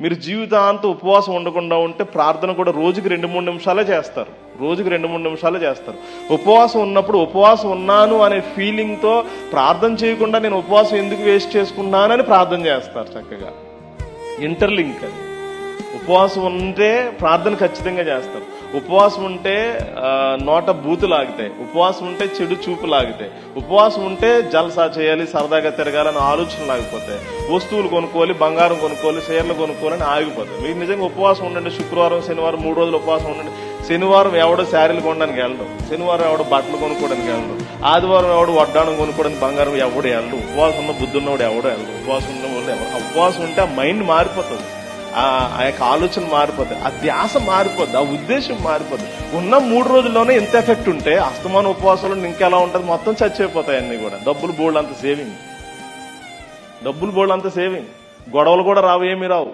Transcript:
మీరు జీవితాంతం ఉపవాసం ఉండకుండా ఉంటే ప్రార్థన కూడా రోజుకి 2-3 నిమిషాలే చేస్తారు. రోజుకి 2-3 నిమిషాలే చేస్తారు. ఉపవాసం ఉన్నప్పుడు ఉపవాసం ఉన్నాను అనే ఫీలింగ్తో ప్రార్థన చేయకుండా నేను ఉపవాసం ఎందుకు వేస్ట్ చేసుకున్నానని ప్రార్థన చేస్తారు. చక్కగా ఇంటర్లింక్ అది. ఉపవాసం ఉంటే ప్రార్థన ఖచ్చితంగా చేస్తారు. ఉపవాసం ఉంటే నోట బూతు లాగితే, ఉపవాసం ఉంటే చెడు చూపు లాగితే, ఉపవాసం ఉంటే జల్సా చేయాలి, సరదాగా తిరగాలని ఆలోచన లాగిపోతాయి. వస్తువులు కొనుక్కోవాలి, బంగారం కొనుక్కోవాలి, చీరలు కొనుక్కోవాలని ఆగిపోతాయి. మీరు నిజంగా ఉపవాసం ఉండండి. శుక్రవారం, శనివారం 3 రోజులు ఉపవాసం ఉండండి. శనివారం ఎవడో శారీలు కొనడానికి వెళ్ళడు, శనివారం ఎవడో బట్టలు కొనుక్కోవడానికి వెళ్ళడు, ఆదివారం ఎవడు వడ్డాణం కొనుక్కోవడానికి బంగారం ఎవడు వెళ్ళడు, ఉపవాసం ఉన్న బుద్ధి ఉన్నవాడు ఎవడో వెళ్ళడు. ఉపవాసం ఉన్న వాళ్ళు ఎవరు. ఉపవాసం ఉంటే ఆ మైండ్ మారిపోతుంది, ఆ యొక్క ఆలోచన మారిపోద్ది, ఆ ధ్యాస మారిపోద్ది, ఆ ఉద్దేశం మారిపోద్ది. ఉన్న 3 రోజుల్లోనే ఇంత ఎఫెక్ట్ ఉంటే అస్తమాన ఉపవాసంలో ఇంకెలా ఉంటుంది, మొత్తం చచ్చిపోతాయి అన్ని కూడా. డబ్బులు బోల్డ్ అంత సేవింగ్, గొడవలు కూడా రావు, ఏమి రావు.